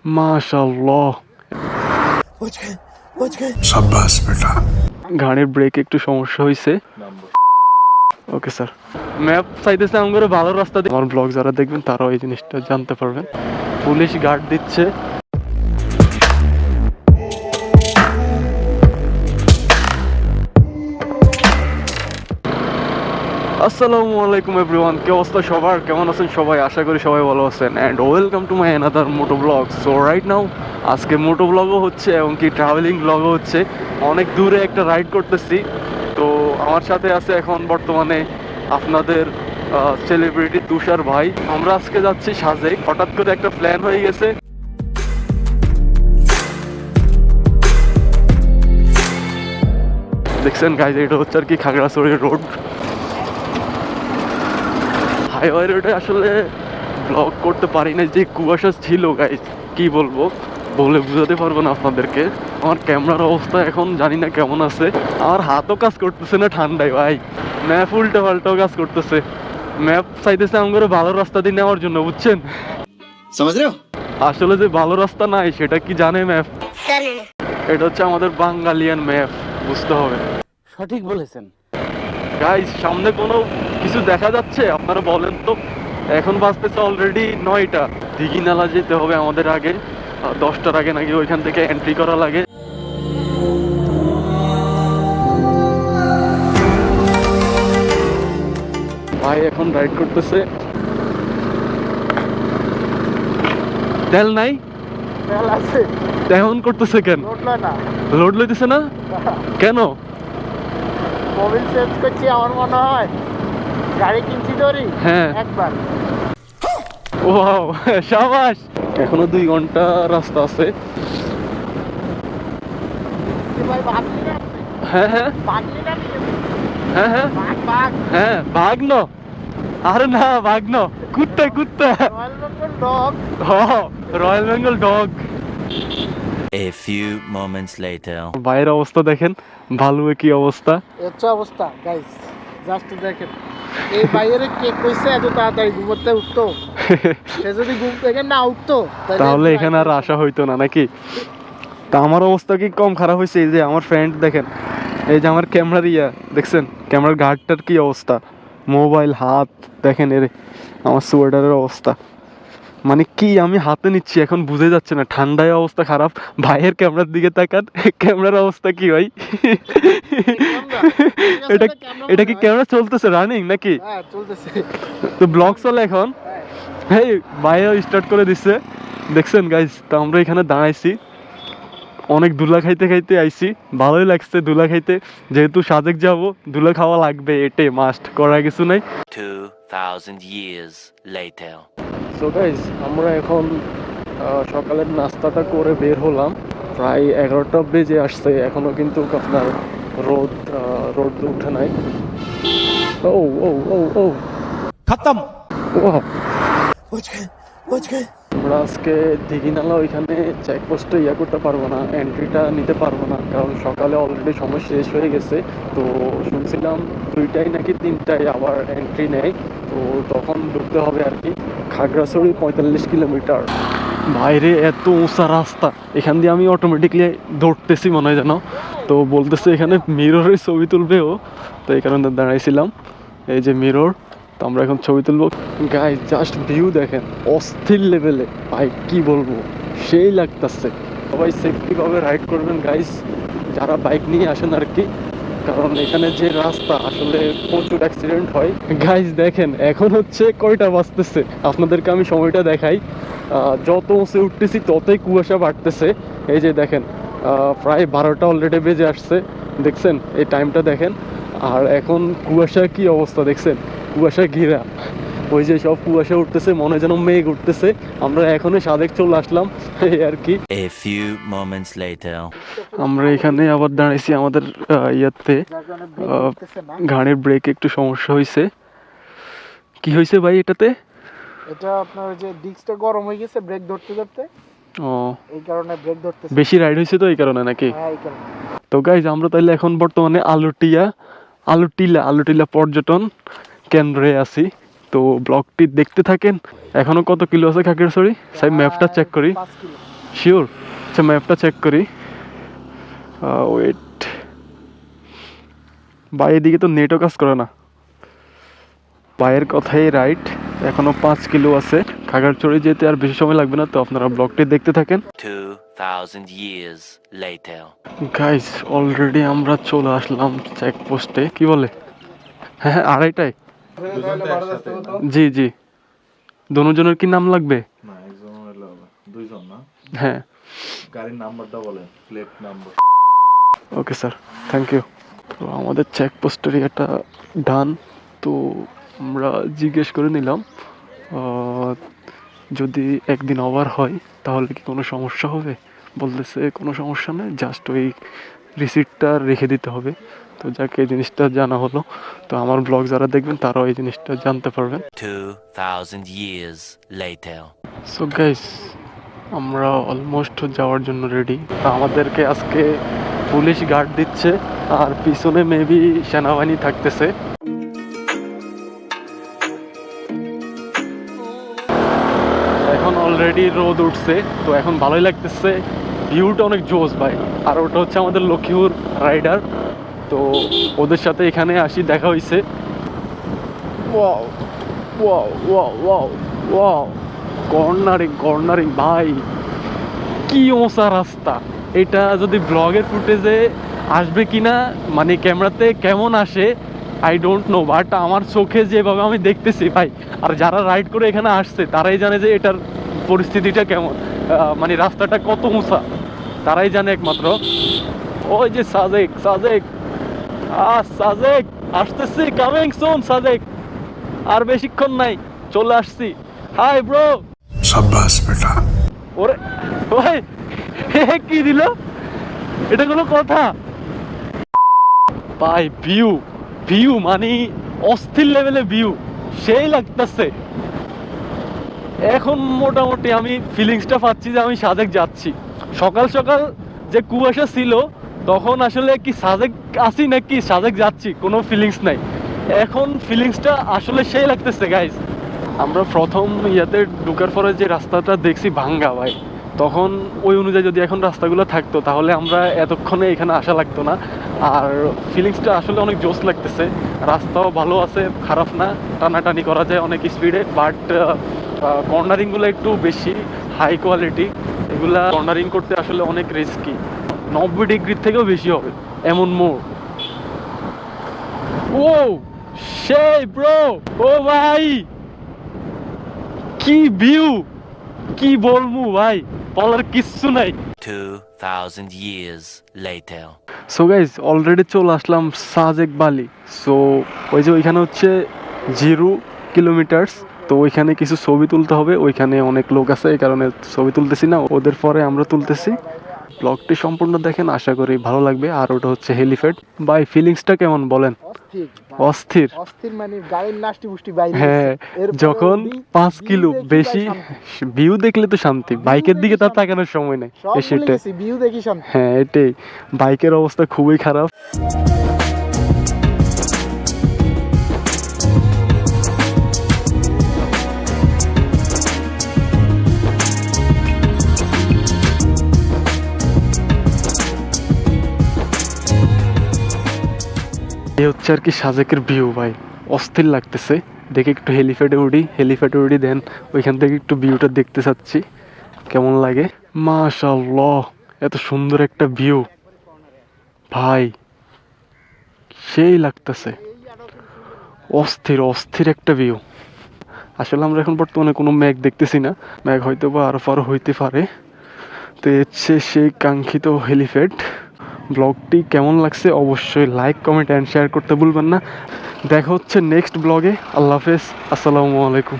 মাশাআল্লাহ, শাবাশ বেটা। গাড়ির ব্রেক একটু সমস্যা হয়েছে। ওকে স্যার, ম্যাপ চাইতেছে আমার ভালো রাস্তা দিয়ে। আমার ব্লগ যারা দেখবেন তারাও এই জিনিসটা জানতে পারবেন। পুলিশ গার্ড দিচ্ছে। আসসালামু আলাইকুম এভরিওয়ান, কি অবস্থা সবার, কেমন আছেন সবাই? আশা করি সবাই ভালো আছেন and welcome to my another moto blog. So right now আজকে মোটো ব্লগও হচ্ছে এবং কি ট্রাভেলিং ব্লগও হচ্ছে। অনেক দূরে একটা রাইড করতেছি। তো আমার সাথে আছে এখন বর্তমানে আপনাদের সেলিব্রিটি তুষার ভাই। আমরা আজকে যাচ্ছি সাজেক। হঠাৎ করে একটা প্ল্যান হয়ে গেছে। দেখছেন গাইজ, এটা হচ্ছে আর কি খাগড়াছড়ি রোড। হাইওয়ে রোডে আসলে ব্লগ করতে পারি না, যে কুয়াশা ছিল গাইজ, কি বলবো, বলে বুঝাতে পারবো না আপনাদেরকে। আমার ক্যামেরার অবস্থা এখন জানি না কেমন আছে। আমার হাতও কাজ করতেছে না ঠান্ডায় ভাই। ম্যাপ উল্টে পাল্টাও কাজ করতেছে। ম্যাপ চাইতেছে আমার ভালো রাস্তা দিয়ে নেওয়ার জন্য, বুঝছেন? আসলে যে ভালো রাস্তা নাই সেটা কি জানে ম্যাপ? এটা হচ্ছে আমাদের বাঙালিয়ান ম্যাপ, বুঝতে হবে। সঠিক বলেছেন গাইজ, সামনে কোনো কিছু দেখা যাচ্ছে? আপনারা বলেন তো। এখন বাজতেছে অলরেডি 9টা। দিঘিনালা যেতে হবে আমাদের আগে, 10টার আগে নাকি ওইখান থেকে এন্ট্রি করা লাগে। ভাই এখন রাইড করতেছে। তেল নাই, তেল আছে, তেমন করতেছে কেন? লোড লয় না। লোড লইতেছে না কেন? মোবিল চেঞ্জ করছি, আমার মনে হয় গাড়ি কিনছি ধরি হ্যাঁ, একবার। ওয়াও, শাবাশ। এখনো 2 ঘন্টা রাস্তা আছে। ভাই ভাবলি না, হ্যাঁ হ্যাঁ ভাবলি না, হ্যাঁ হ্যাঁ বাঘ বাঘ হ্যাঁ, ভাগ্ন। আরে না, ভাগ্ন, কুত্তা কুত্তা। Royal Bengal dog. Royal Bengal dog. A few moments later. বাইরের অবস্থা দেখেন, ভালুয়ে কি অবস্থা। হচ্ছে অবস্থা গাইস, জাস্ট দেখেন। এই বাইরে কে কইছে এত তাড়াতাড়ি ঘুমোতে উঠতো? সে যদি ঘুম থেকে না উঠতো তাহলে এখানে আর আসা হইতো না নাকি? তা আমার অবস্থা কি কম খারাপ হয়েছে? এই যে আমার ফ্রেন্ড দেখেন, এই যে আমার ক্যামেরার দেখছেন, ক্যামেরার গার্ডটার কি অবস্থা, মোবাইল হাত দেখেন, এর আমার সোয়েটারের অবস্থা। মানে কি আমি হাতে নিচ্ছি এখন বুঝে যাচ্ছে না, ঠান্ডায় অবস্থা খারাপ। ভাইয়ের ক্যামেরার দিকে তাকান, ক্যামেরার অবস্থা কি ভাই? এটা এটা কি ক্যামেরা চলতেছে রানিং নাকি? হ্যাঁ চলতেছে। তো ব্লগ চলে এখন। এই ভাইয়া স্টার্ট করে দিচ্ছে, দেখছেন গাইস। তো আমরা এখানে দাঁড়াইছি, অনেক দুলা খাইতে খাইতে আইছি। ভালোই লাগছে দুলা খাইতে, যেহেতু সাজেক যাব, দুলা খাওয়া লাগবে, এটাই মাস্ট, করার কিছু নাই। 2000 years later. সো গাইস, আমরা এখন সকালের নাস্তাটা করে বের হলাম। প্রায় 11টা বেজে আসছে, এখনো কিন্তু আপনার রোদ উঠে নাই। ও ও ও ও খতম। আমরা আজকে দিঘিনালা ওইখানে চেকপোস্টে করতে পারবো না, এন্ট্রিটা নিতে পারবো না, কারণ সকালে অলরেডি সময় শেষ হয়ে গেছে। তো শুনছিলাম 2টায় নাকি 3টায় আবার এন্ট্রি নেয়, তো তখন ঢুকতে হবে আর কি। খাগড়াছড়ি 45 কিলোমিটার। বাইরে এত উঁচা রাস্তা, এখান দিয়ে আমি অটোমেটিকলি দৌড়তেছি মনে হয় যেন। তো বলতেছে এখানে মিররের ছবি তুলবেও, তো এই কারণে দাঁড়াইছিলাম। এই যে মিরর, তো আমরা এখন ছবি তুলবো। গাইস জাস্ট ভিউ দেখেন, অস্থির লেভেলে ভাই, কি বলবো, সেই লাগতেছে। সবাই সেফটি ভাবে রাইড করবেন গাইস, যারা বাইক নিয়ে আসেন আর কি, কারণ এখানে যে রাস্তা আসলে প্রচুর অ্যাক্সিডেন্ট হয়। গাইস দেখেন এখন হচ্ছে কয়টা বাজতেছে, আপনাদেরকে আমি সময়টা দেখাই। যত উঁচে উঠতেছি ততই কুয়াশা বাড়তেছে। এই যে দেখেন, প্রায় 12টা অলরেডি বেজে আসছে, দেখছেন এই টাইমটা দেখেন। আর এখন কুয়াশার কি অবস্থা দেখছেন, কুয়াশা ঘেরা, ওই যে সব কুয়াশা উঠতেছে, মনে যেন মেঘ উঠতেছে। আমরা এখনই সাজেক চলে আসলাম, এই আর কি। A few moments later. আমরা এখানে আবার দাঁড়াইছি আমাদের ইয়াতে, গাড়ির ব্রেক একটু সমস্যা হয়েছে। কি হয়েছে ভাই এটাতে? এটা আপনার যে ডিস্কটা গরম হয়ে গেছে ব্রেক ধরতে ধরতে, ও, এই কারণে ব্রেক ধরতেছে। বেশি রাইড হয়েছে তো এই কারণে নাকি? হ্যাঁ এই কারণে। তো গাইজ আমরা তাহলে এখন বর্তমানে আলুটিলা পর্যটন কেন্দ্রে আছি। তো ব্লগটি দেখতে থাকেন। এখনো কত কিলো আছে খাগড়াছড়ি? সাই ম্যাপটা চেক করি। 5 কিলো। শিওর? আচ্ছা ম্যাপটা চেক করি। ওয়েট, ভাই এদিকে তো নেটও কাজ করে না। ভাইয়ের কথাই রাইট, এখনো 5 কিলো আছে। খাগড়াছড়ি যেতে আর বেশি সময় লাগবে না, তো আপনারা ব্লগটি দেখতে থাকেন। 2000 years later. গাইস অলরেডি আমরা চলে আসলাম চেকপোস্টে। কি বলে? হ্যাঁ হ্যাঁ, আড়াইটায়। জি জি, দুজনের কি নাম লাগবে? না, একজন হলো দুইজন না। হ্যাঁ গাড়ির নাম্বারটা বলেন, plate number. Okay sir, thank you. তো আমাদের চেকপোস্টের এটা ডান। তো আমরা জিজ্ঞেস করে নিলাম যদি একদিন ওভার হয় তাহলে কি কোনো সমস্যা হবে। বলতেছে কোনো সমস্যা নেই, জাস্ট ওই রিসিপ্টটা রেখে দিতে হবে। তো যাকে এই জিনিসটা জানা হলো, তো আমার ব্লগ যারা দেখবেন তারাও এই জিনিসটা জানতে পারবেন। 2000 years later. সো গাইস আমরা অলমোস্ট যাওয়ার জন্য রেডি। আমাদেরকে আজকে পুলিশ গার্ড দিচ্ছে, আর পিছনে মেবি সেনাবাহিনী থাকতেছে। এখন অলরেডি রোদ উঠছে, তো এখন ভালোই লাগতেছে, ভিউটা অনেক জোস ভাই। আর ওটা হচ্ছে আমাদের লক্ষ্মীপুর রাইডার, তো ওদের সাথে এখানে আসি দেখা হয়েছে। Wow wow wow wow wow, cornering cornering ভাই, কি ওসা রাস্তা। এটা যদি ব্লগের ফুটেজে আসবে কিনা, মানে ক্যামেরাতে কেমন আসে আই ডোন্ট নো, বাট আমার চোখে যেভাবে আমি দেখতেছি ভাই, আর যারা রাইড করে এখানে আসছে তারাই জানে যে এটার পরিস্থিতিটা কেমন, মানে রাস্তাটা কত উঁচা তারাই জানে একমাত্র। ওই যে সাজেক সাজেক সাজেক আসতেছি, কামিং সুন সাজেক, আর বেশিক্ষণ নাই, চলে আসছি। Hi bro. शाबाश बेटा। ওরে ভাই, কি দিল, এটা কোনো কথা ভাই? ভিউ ভিউ মানে অস্থির লেভেলে ভিউ, সেই লাগতেছে। এখন মোটামুটি আমি ফিলিংসটা পাচ্ছি যে আমি সাজেক যাচ্ছি। সকাল সকাল যে কুয়াশা ছিল তখন আসলে কি সাজেক আসি নাকি সাজেক যাচ্ছি কোনো ফিলিংস নাই। এখন ফিলিংসটা আসলে সেই লাগতেছে গাইজ। আমরা প্রথম ইয়াতে ঢুকার পরে যে রাস্তাটা দেখছি ভাঙ্গা ভাই, তখন ওই অনুযায়ী যদি এখন রাস্তাগুলো থাকতো তাহলে আমরা এতক্ষণে এখানে আসা লাগতো না। আর ফিলিংসটা আসলে অনেক জোস লাগতেছে, রাস্তাও ভালো আছে, খারাপ না, টানাটানি করা যায় অনেক স্পিডে। বাট কর্নারিংগুলো একটু বেশি হাই কোয়ালিটি, এগুলা কর্নারিং করতে আসলে অনেক রিস্কি, 90 ডিগ্রির থেকেও বেশি হবে এমন মোড়। ও সেই ব্রো, ও ভাই কি ভিউ, কি বলবো ভাই, বলার কিচ্ছু নাই। 2000 years later. So guys already চলে আসলাম সাজেক বালি। সো ওই যে ওইখানে হচ্ছে 0 কিলোমিটার্স, তো ওইখানে কিছু ছবি তুলতে হবে, ওইখানে অনেক লোক আছে এই কারণে ছবি তুলতেছি না, ওদের পরে আমরা তুলতেছি। ব্লগটি সম্পূর্ণ দেখেন, আশা করি ভালো লাগবে। আর ওটা হচ্ছে হেলিপ্যাড। বাই ফিলিংসটা কেমন বলেন? অস্থির অস্থির। অস্থির মানে গাড়ির নাস্তি পুষ্টি বাইরে হ্যাঁ, গেছে। এরপরে যখন অবধি 5 view কিলো দেখি বেশি ভাই শান্তি। ভিউ দেখলে তো শান্তি, বাইকের দিকে তার দেখি তাকানোর সময় নেই। সব ভুলে সেটাই, গেছি, ভিউ দেখি শান্তি। হ্যাঁ এটাই, বাইকের অবস্থা খুবই খারাপ। এই হচ্ছে আর কি সাজেকের ভিউ ভাই, অস্থির লাগতেছে। দেখে একটু হেলিপ্যাডে উড়ি দেন, ওইখান থেকে একটু ভিউটা দেখতে চাচ্ছি কেমন লাগে। মাশাআল্লাহ, এত সুন্দর একটা ভিউ ভাই, সেই লাগতেছে, অস্থির অস্থির একটা ভিউ। আসলে আমরা এখন বর্তমানে কোনো মেঘ দেখতেছি না, মেঘ হয়তো বা আরো পার হইতে পারে। তো হচ্ছে সেই কাঙ্ক্ষিত হেলিপ্যাড। ব্লগটি কেমন লাগছে অবশ্যই লাইক কমেন্ট অ্যান্ড শেয়ার করতে ভুলবেন না। দেখা হচ্ছে নেক্সট ব্লগে। আল্লাহ হাফেজ, আসসালামু আলাইকুম।